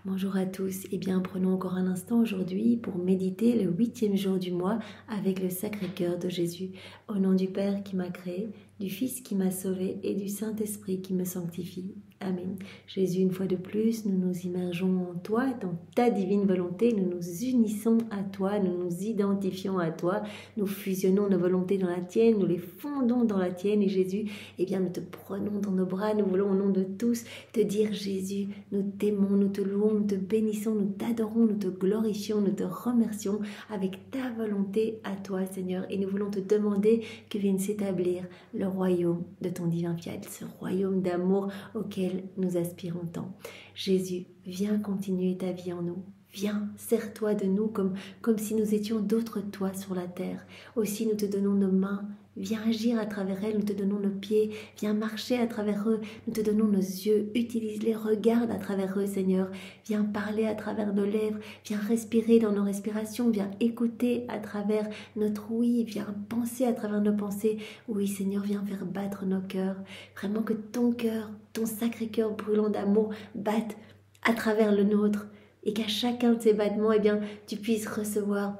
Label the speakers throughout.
Speaker 1: Bonjour à tous, et bien prenons encore un instant aujourd'hui pour méditer le 8e jour du mois avec le Sacré-Cœur de Jésus. Au nom du Père qui m'a créé, du Fils qui m'a sauvé et du Saint-Esprit qui me sanctifie. Amen. Jésus, une fois de plus, nous nous immergeons en toi, dans ta divine volonté, nous nous unissons à toi, nous nous identifions à toi, nous fusionnons nos volontés dans la tienne, nous les fondons dans la tienne et Jésus, eh bien nous te prenons dans nos bras, nous voulons au nom de tous te dire Jésus, nous t'aimons, nous te louons, nous te bénissons, nous t'adorons, nous te glorifions, nous te remercions avec ta volonté à toi Seigneur et nous voulons te demander que vienne s'établir le royaume de ton divin Fiat, ce royaume d'amour auquel nous aspirons tant. Jésus, viens continuer ta vie en nous. Viens, serre-toi de nous comme si nous étions d'autres toi sur la terre. Aussi nous te donnons nos mains, viens agir à travers elles, nous te donnons nos pieds, viens marcher à travers eux, nous te donnons nos yeux, utilise-les, regarde à travers eux Seigneur, viens parler à travers nos lèvres, viens respirer dans nos respirations, viens écouter à travers notre oui, viens penser à travers nos pensées, oui Seigneur, viens faire battre nos cœurs, vraiment que ton cœur, ton sacré cœur brûlant d'amour batte à travers le nôtre, et qu'à chacun de ces battements, eh bien, tu puisses recevoir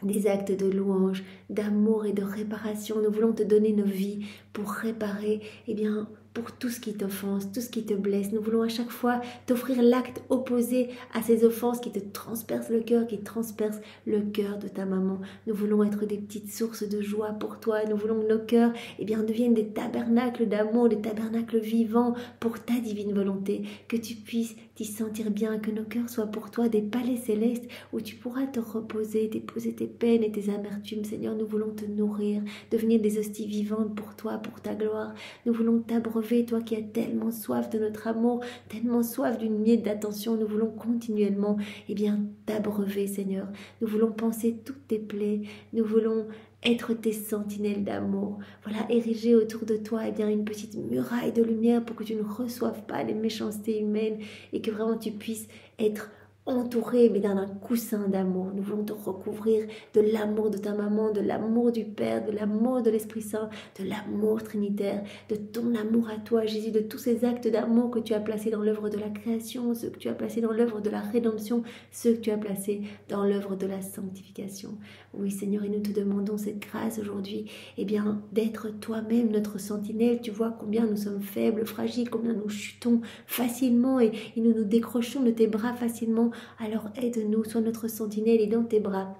Speaker 1: des actes de louange, d'amour et de réparation. Nous voulons te donner nos vies pour réparer, eh bien, pour tout ce qui t'offense, tout ce qui te blesse. Nous voulons à chaque fois t'offrir l'acte opposé à ces offenses qui te transpercent le cœur, qui transpercent le cœur de ta maman. Nous voulons être des petites sources de joie pour toi. Nous voulons que nos cœurs eh bien, deviennent des tabernacles d'amour, des tabernacles vivants pour ta divine volonté. Que tu puisses t'y sentir bien, que nos cœurs soient pour toi des palais célestes où tu pourras te reposer, déposer tes peines et tes amertumes. Seigneur, nous voulons te nourrir, devenir des hosties vivantes pour toi, pour ta gloire. Nous voulons t'abreuver, toi qui as tellement soif de notre amour, tellement soif d'une miette d'attention. Nous voulons continuellement eh bien, t'abreuver, Seigneur. Nous voulons penser toutes tes plaies. Nous voulons être tes sentinelles d'amour. Voilà, ériger autour de toi eh bien, une petite muraille de lumière pour que tu ne reçoives pas les méchancetés humaines et que vraiment tu puisses être entouré mais d'un coussin d'amour. Nous voulons te recouvrir de l'amour de ta maman, de l'amour du Père, de l'amour de l'Esprit Saint, de l'amour trinitaire, de ton amour à toi, Jésus, de tous ces actes d'amour que tu as placés dans l'œuvre de la création, ceux que tu as placés dans l'œuvre de la rédemption, ceux que tu as placés dans l'œuvre de la sanctification. Oui, Seigneur, et nous te demandons cette grâce aujourd'hui, eh bien, d'être toi-même notre sentinelle. Tu vois combien nous sommes faibles, fragiles, combien nous chutons facilement et nous nous décrochons de tes bras facilement. Alors aide-nous, sois notre sentinelle et dans tes bras,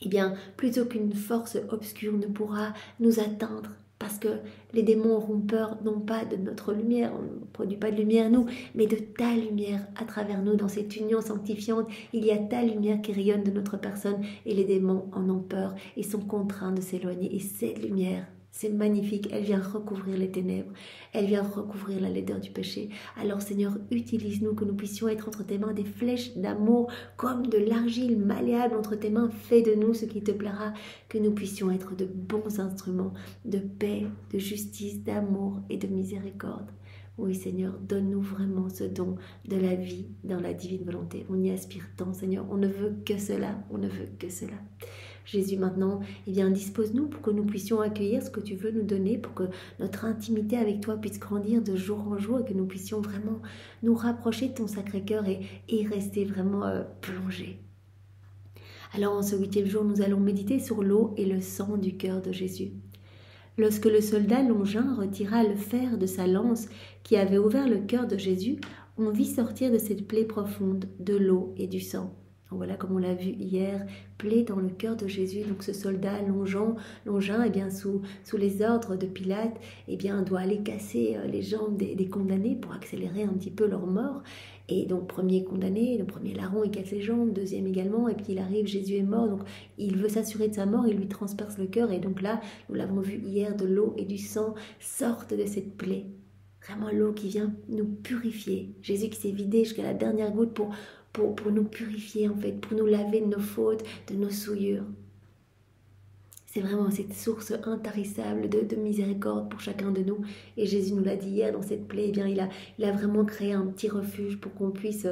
Speaker 1: eh bien, plutôt qu'une force obscure ne pourra nous atteindre, parce que les démons auront peur non pas de notre lumière, on ne produit pas de lumière nous, mais de ta lumière à travers nous. Dans cette union sanctifiante, il y a ta lumière qui rayonne de notre personne et les démons en ont peur et sont contraints de s'éloigner. Et cette lumière, c'est magnifique, elle vient recouvrir les ténèbres, elle vient recouvrir la laideur du péché. Alors Seigneur, utilise-nous, que nous puissions être entre tes mains des flèches d'amour, comme de l'argile malléable entre tes mains. Fais de nous ce qui te plaira, que nous puissions être de bons instruments de paix, de justice, d'amour et de miséricorde. Oui Seigneur, donne-nous vraiment ce don de la vie dans la divine volonté. On y aspire tant Seigneur, on ne veut que cela, on ne veut que cela. Jésus, maintenant, eh bien, dispose-nous pour que nous puissions accueillir ce que tu veux nous donner, pour que notre intimité avec toi puisse grandir de jour en jour et que nous puissions vraiment nous rapprocher de ton Sacré-Cœur et y rester vraiment plongés. Alors, en ce 8e jour, nous allons méditer sur l'eau et le sang du cœur de Jésus. Lorsque le soldat Longin retira le fer de sa lance qui avait ouvert le cœur de Jésus, on vit sortir de cette plaie profonde de l'eau et du sang. Donc voilà, comme on l'a vu hier, plaie dans le cœur de Jésus. Donc ce soldat Longin, eh bien, sous les ordres de Pilate, eh bien, doit aller casser les jambes des condamnés pour accélérer un petit peu leur mort. Et donc premier condamné, le premier larron, il casse les jambes, deuxième également, et puis il arrive, Jésus est mort, donc il veut s'assurer de sa mort, il lui transperce le cœur, et donc là, nous l'avons vu hier, de l'eau et du sang sortent de cette plaie. Vraiment l'eau qui vient nous purifier. Jésus qui s'est vidé jusqu'à la dernière goutte pour nous purifier en fait, pour nous laver de nos fautes, de nos souillures. C'est vraiment cette source intarissable de miséricorde pour chacun de nous. Et Jésus nous l'a dit hier dans cette plaie, eh bien, il a vraiment créé un petit refuge pour qu'on puisse,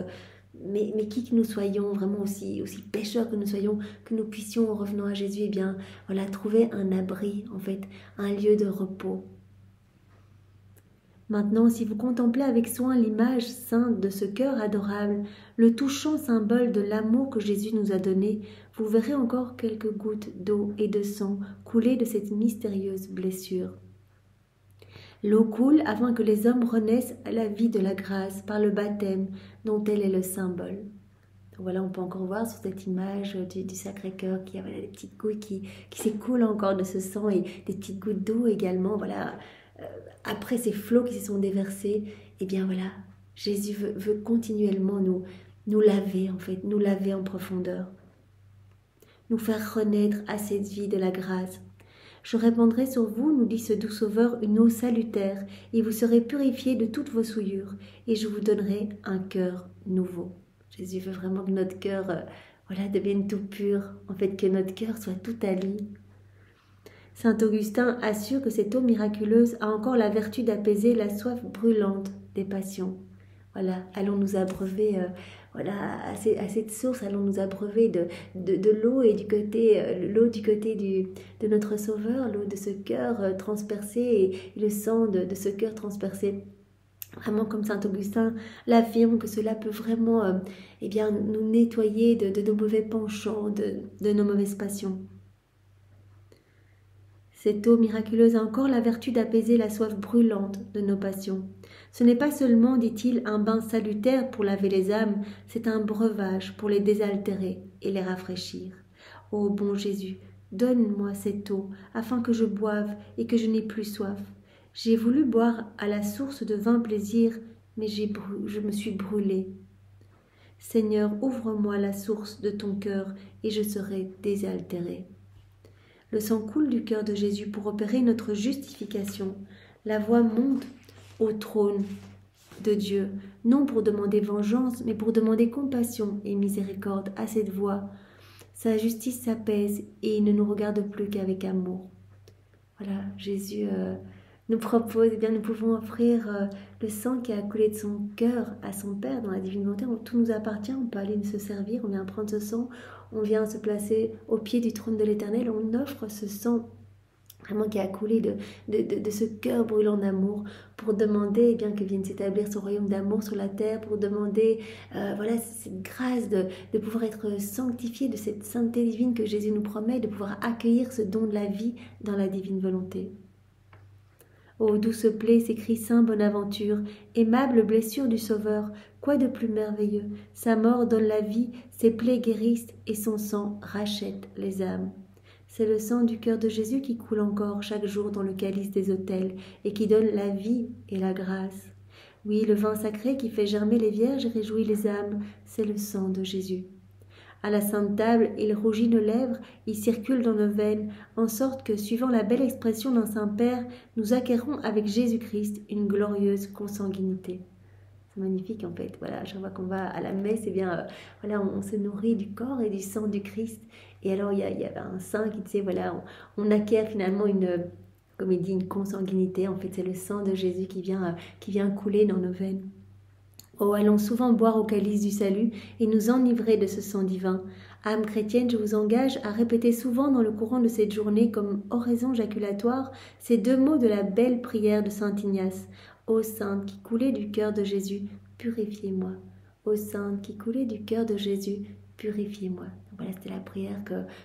Speaker 1: mais qui que nous soyons, vraiment aussi pécheurs que nous soyons, que nous puissions en revenant à Jésus, eh bien, voilà, trouver un abri en fait, un lieu de repos. Maintenant, si vous contemplez avec soin l'image sainte de ce cœur adorable, le touchant symbole de l'amour que Jésus nous a donné, vous verrez encore quelques gouttes d'eau et de sang couler de cette mystérieuse blessure. L'eau coule afin que les hommes renaissent à la vie de la grâce par le baptême dont elle est le symbole. Voilà, on peut encore voir sur cette image du Sacré-Cœur qu'il y a voilà, des petites gouttes qui s'écoulent encore de ce sang et des petites gouttes d'eau également. Voilà, après ces flots qui se sont déversés, eh bien voilà, Jésus veut continuellement nous laver en fait, nous laver en profondeur, nous faire renaître à cette vie de la grâce. Je répandrai sur vous, nous dit ce doux Sauveur, une eau salutaire, et vous serez purifiés de toutes vos souillures, et je vous donnerai un cœur nouveau. Jésus veut vraiment que notre cœur devienne tout pur, en fait que notre cœur soit tout ali. Saint Augustin assure que cette eau miraculeuse a encore la vertu d'apaiser la soif brûlante des passions. Voilà, allons nous abreuver à cette source, allons nous abreuver de l'eau et l'eau du côté de notre Sauveur, l'eau de ce cœur transpercé et le sang de ce cœur transpercé. Vraiment, comme saint Augustin l'affirme, que cela peut vraiment nous nettoyer de nos mauvais penchants, de nos mauvaises passions. Cette eau miraculeuse a encore la vertu d'apaiser la soif brûlante de nos passions. Ce n'est pas seulement, dit-il, un bain salutaire pour laver les âmes, c'est un breuvage pour les désaltérer et les rafraîchir. Ô bon Jésus, donne-moi cette eau, afin que je boive et que je n'ai plus soif. J'ai voulu boire à la source de vains plaisirs, mais je me suis brûlée. Seigneur, ouvre-moi la source de ton cœur, et je serai désaltérée. Le sang coule du cœur de Jésus pour opérer notre justification. La voix monte au trône de Dieu, non pour demander vengeance, mais pour demander compassion et miséricorde à cette voix. Sa justice s'apaise et il ne nous regarde plus qu'avec amour. Voilà, Jésus nous propose, nous pouvons offrir le sang qui a coulé de son cœur à son Père dans la divine volonté. Tout nous appartient, on peut aller se servir, on vient prendre ce sang, on vient se placer au pied du trône de l'Éternel, on offre ce sang vraiment qui a coulé de ce cœur brûlant d'amour pour demander que vienne s'établir son royaume d'amour sur la terre, pour demander cette grâce de pouvoir être sanctifié, de cette sainteté divine que Jésus nous promet, de pouvoir accueillir ce don de la vie dans la divine volonté. Ô douce plaie, s'écrie saint Bonaventure, aimable blessure du Sauveur, quoi de plus merveilleux? Sa mort donne la vie, ses plaies guérissent et son sang rachète les âmes. C'est le sang du cœur de Jésus qui coule encore chaque jour dans le calice des autels et qui donne la vie et la grâce. Oui, le vin sacré qui fait germer les vierges et réjouit les âmes, c'est le sang de Jésus. À la Sainte Table, il rougit nos lèvres, il circule dans nos veines, en sorte que, suivant la belle expression d'un Saint-Père, nous acquérons avec Jésus-Christ une glorieuse consanguinité. C'est magnifique en fait. Voilà, chaque fois qu'on va à la messe, on se nourrit du corps et du sang du Christ. Et alors, il y avait un saint qui disait, on acquiert finalement comme il dit, une consanguinité. En fait, c'est le sang de Jésus qui vient couler dans nos veines. Oh, allons souvent boire au calice du salut et nous enivrer de ce sang divin. Âme chrétienne, je vous engage à répéter souvent dans le courant de cette journée comme oraison jaculatoire ces deux mots de la belle prière de saint Ignace. Ô Sainte qui coulait du cœur de Jésus, purifiez-moi. Ô Sainte qui coulait du cœur de Jésus, purifiez-moi. Voilà, c'était la prière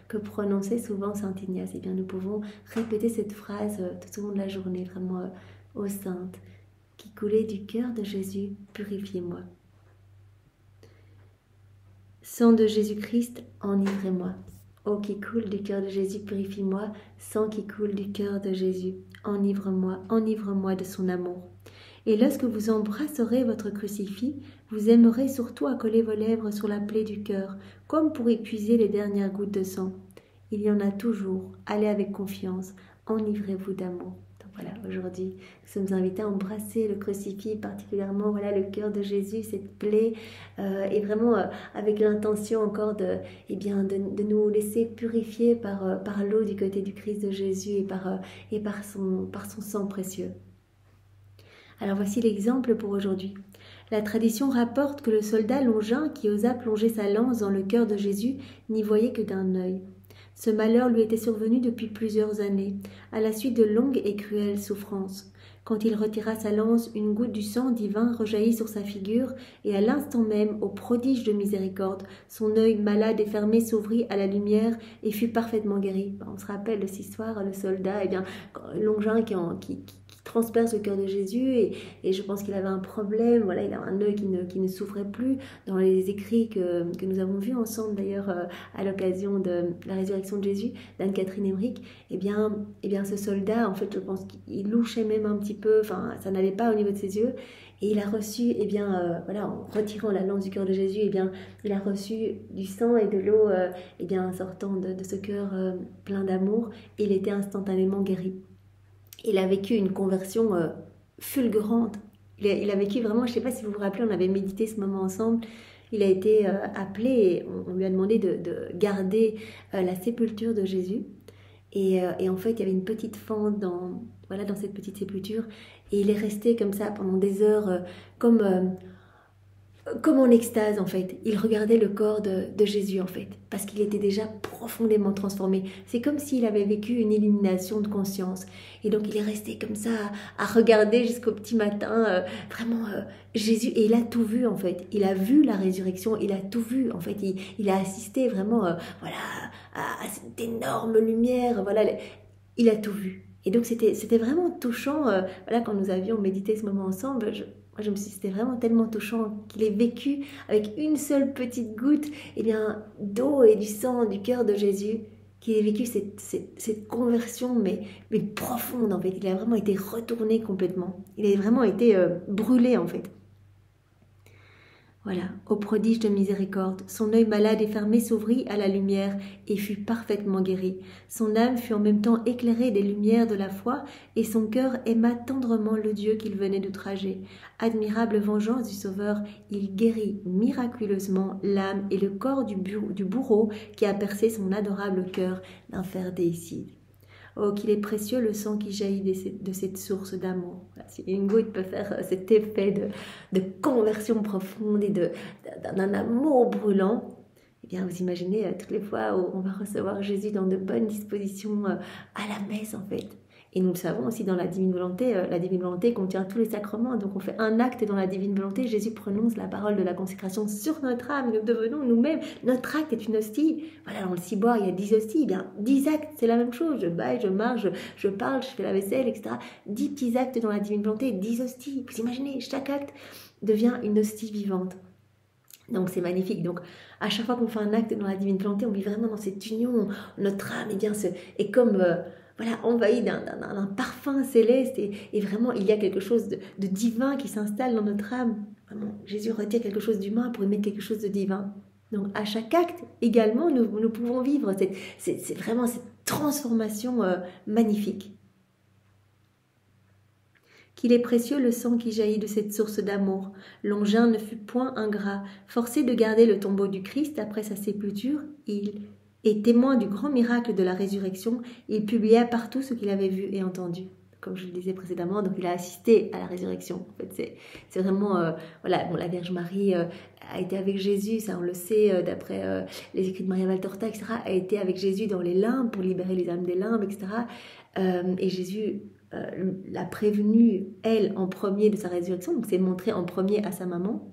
Speaker 1: que prononçait souvent saint Ignace. Eh bien, nous pouvons répéter cette phrase tout au long de la journée, vraiment, ô Sainte qui coulait du cœur de Jésus, purifiez-moi. Sang de Jésus-Christ, enivrez-moi. Eau qui coule du cœur de Jésus, purifie-moi. Sang qui coule du cœur de Jésus, enivre-moi de son amour. Et lorsque vous embrasserez votre crucifix, vous aimerez surtout à coller vos lèvres sur la plaie du cœur, comme pour épuiser les dernières gouttes de sang. Il y en a toujours, allez avec confiance, enivrez-vous d'amour. Voilà, aujourd'hui, nous sommes invités à embrasser le crucifix, particulièrement le cœur de Jésus, cette plaie, et vraiment avec l'intention encore de nous laisser purifier par l'eau du côté du Christ de Jésus et par son sang précieux. Alors voici l'exemple pour aujourd'hui. La tradition rapporte que le soldat Longin qui osa plonger sa lance dans le cœur de Jésus n'y voyait que d'un œil. Ce malheur lui était survenu depuis plusieurs années, à la suite de longues et cruelles souffrances. Quand il retira sa lance, une goutte du sang divin rejaillit sur sa figure, et à l'instant même, au prodige de miséricorde, son œil malade et fermé s'ouvrit à la lumière et fut parfaitement guéri. On se rappelle de cette histoire, le soldat, Longin qui transperce le cœur de Jésus, et je pense qu'il avait un problème, voilà, il a un œil qui ne s'ouvrait plus. Dans les écrits que nous avons vus ensemble d'ailleurs à l'occasion de la résurrection de Jésus, d'Anne-Catherine Emmerich, eh bien ce soldat, en fait, je pense qu'il louchait même un petit peu, enfin ça n'allait pas au niveau de ses yeux, et il a reçu, voilà, en retirant la lance du cœur de Jésus, il a reçu du sang et de l'eau, sortant de ce cœur plein d'amour, et il était instantanément guéri. Il a vécu une conversion fulgurante. Il a vécu vraiment, je ne sais pas si vous vous rappelez, on avait médité ce moment ensemble. Il a été appelé et on lui a demandé de garder la sépulture de Jésus. Et en fait, il y avait une petite fente dans cette petite sépulture. Et il est resté comme ça pendant des heures, comme en extase en fait. Il regardait le corps de Jésus en fait, parce qu'il était déjà profondément transformé. C'est comme s'il avait vécu une illumination de conscience. Et donc il est resté comme ça à regarder jusqu'au petit matin, Jésus. Et il a tout vu en fait. Il a vu la résurrection, il a tout vu en fait. Il a assisté vraiment à cette énorme lumière. Voilà, il a tout vu. Et donc c'était vraiment touchant. Quand nous avions médité ce moment ensemble, je me suis dit, c'était vraiment tellement touchant qu'il ait vécu avec une seule petite goutte d'eau et du sang du cœur de Jésus, qu'il ait vécu cette conversion mais profonde en fait. Il a vraiment été retourné complètement. Il a vraiment été brûlé en fait. Voilà, au prodige de miséricorde, son œil malade et fermé s'ouvrit à la lumière et fut parfaitement guéri. Son âme fut en même temps éclairée des lumières de la foi et son cœur aima tendrement le Dieu qu'il venait d'outrager. Admirable vengeance du Sauveur, il guérit miraculeusement l'âme et le corps du bourreau qui a percé son adorable cœur d'un fer déicide. Oh, qu'il est précieux le sang qui jaillit de cette source d'amour. Si une goutte peut faire cet effet de conversion profonde et d'un amour brûlant, eh bien, vous imaginez toutes les fois où on va recevoir Jésus dans de bonnes dispositions à la messe, en fait. Et nous le savons aussi dans la divine volonté contient tous les sacrements. Donc on fait un acte dans la divine volonté, Jésus prononce la parole de la consécration sur notre âme, nous devenons nous-mêmes, notre acte est une hostie. Voilà, dans le ciboire, il y a 10 hosties, eh bien 10 actes, c'est la même chose, je baille, je marche, je parle, je fais la vaisselle, etc. 10 petits actes dans la divine volonté, 10 hosties. Vous imaginez, chaque acte devient une hostie vivante. Donc c'est magnifique. Donc à chaque fois qu'on fait un acte dans la divine volonté, on vit vraiment dans cette union, notre âme est comme... envahi d'un parfum céleste et vraiment il y a quelque chose de divin qui s'installe dans notre âme. Vraiment, Jésus retire quelque chose d'humain pour y mettre quelque chose de divin. Donc à chaque acte également nous pouvons vivre c'est vraiment cette transformation magnifique. Qu'il est précieux le sang qui jaillit de cette source d'amour. Longin ne fut point ingrat. Forcé de garder le tombeau du Christ après sa sépulture, et témoin du grand miracle de la résurrection, il publia partout ce qu'il avait vu et entendu. Comme je le disais précédemment, donc il a assisté à la résurrection. En fait, c'est vraiment... la Vierge Marie a été avec Jésus, ça on le sait, d'après les écrits de Maria Valtorta, etc., a été avec Jésus dans les limbes pour libérer les âmes des limbes, etc. Et Jésus l'a prévenue, elle, en premier de sa résurrection, donc c'est montré en premier à sa maman.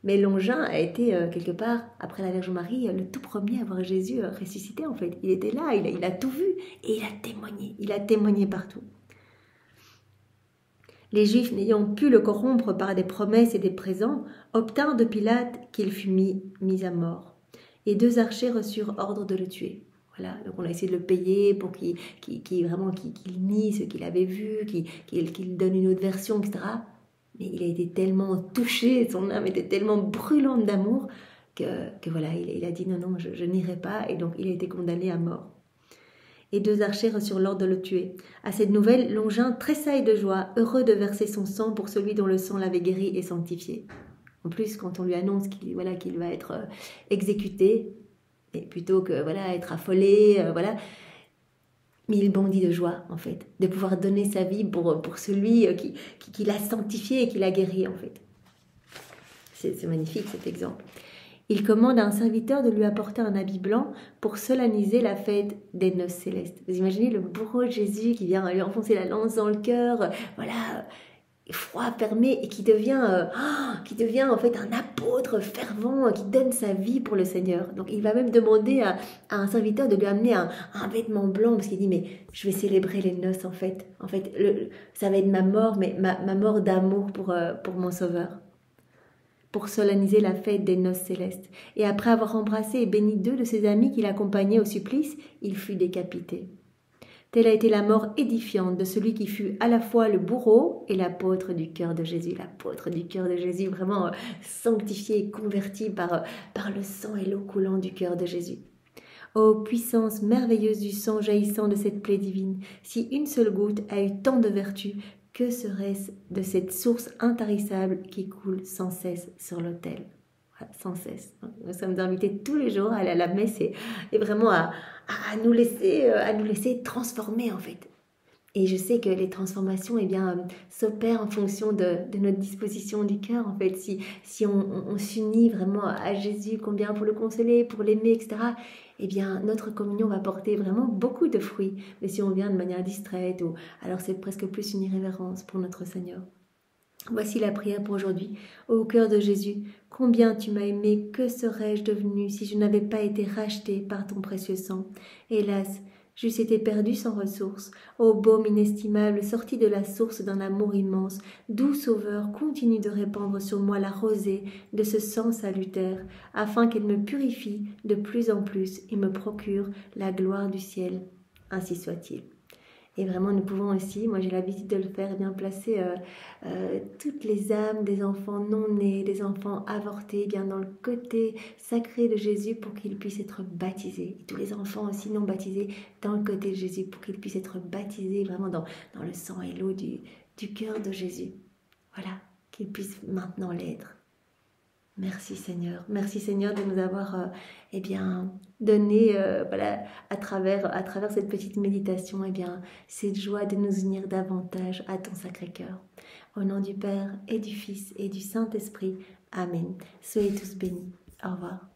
Speaker 1: Mais Longin a été, quelque part, après la Vierge Marie, le tout premier à voir Jésus ressuscité, en fait. Il était là, il a tout vu, et il a témoigné partout. Les Juifs, n'ayant pu le corrompre par des promesses et des présents, obtinrent de Pilate qu'il fût mis à mort. Et 2 archers reçurent ordre de le tuer. Voilà, donc on a essayé de le payer pour qu'il nie ce qu'il avait vu, qu'il donne une autre version, etc., mais il a été tellement touché, son âme était tellement brûlante d'amour que voilà, il a dit non, je n'irai pas, et donc il a été condamné à mort. Et 2 archers reçurent l'ordre de le tuer. À cette nouvelle, Longin tressaille de joie, heureux de verser son sang pour celui dont le sang l'avait guéri et sanctifié. En plus, quand on lui annonce qu'il va être exécuté, et plutôt que être affolé, mais il bondit de joie, en fait, de pouvoir donner sa vie pour celui qui l'a sanctifié et qui l'a guéri, en fait. C'est magnifique, cet exemple. Il commande à un serviteur de lui apporter un habit blanc pour solenniser la fête des noces célestes. Vous imaginez le bourreau de Jésus qui vient lui enfoncer la lance dans le cœur, voilà, froid, fermé, et qui devient en fait un apôtre fervent, qui donne sa vie pour le Seigneur. Donc il va même demander à un serviteur de lui amener un vêtement blanc, parce qu'il dit, mais je vais célébrer les noces en fait. Ça va être ma mort, mais ma mort d'amour pour mon Sauveur, pour solenniser la fête des noces célestes. Et après avoir embrassé et béni 2 de ses amis qui l'accompagnaient au supplice, il fut décapité. Telle a été la mort édifiante de celui qui fut à la fois le bourreau et l'apôtre du cœur de Jésus. L'apôtre du cœur de Jésus, vraiment sanctifié et converti par le sang et l'eau coulant du cœur de Jésus. Ô puissance merveilleuse du sang jaillissant de cette plaie divine, si une seule goutte a eu tant de vertu, que serait-ce de cette source intarissable qui coule sans cesse sur l'autel? Sans cesse. Nous sommes invités tous les jours à aller à la messe et vraiment à nous laisser transformer en fait. Et je sais que les transformations s'opèrent en fonction de notre disposition du cœur en fait. Si on s'unit vraiment à Jésus, combien pour le consoler, pour l'aimer, etc., eh bien notre communion va porter vraiment beaucoup de fruits. Mais si on vient de manière distraite, alors c'est presque plus une irrévérence pour notre Seigneur. Voici la prière pour aujourd'hui. Ô cœur de Jésus, combien tu m'as aimé, que serais-je devenu si je n'avais pas été racheté par ton précieux sang? Hélas, j'eusse été perdu sans ressource. Ô baume inestimable, sorti de la source d'un amour immense, doux Sauveur, continue de répandre sur moi la rosée de ce sang salutaire, afin qu'elle me purifie de plus en plus et me procure la gloire du ciel. Ainsi soit-il. Et vraiment, nous pouvons aussi, moi j'ai l'habitude de le faire, bien placer toutes les âmes des enfants non-nés, des enfants avortés, bien dans le côté sacré de Jésus pour qu'ils puissent être baptisés. Et tous les enfants aussi non baptisés dans le côté de Jésus pour qu'ils puissent être baptisés vraiment dans le sang et l'eau du cœur de Jésus. Voilà, qu'ils puissent maintenant l'être. Merci Seigneur de nous avoir donné à travers cette petite méditation cette joie de nous unir davantage à ton Sacré-Cœur. Au nom du Père et du Fils et du Saint-Esprit. Amen. Soyez tous bénis. Au revoir.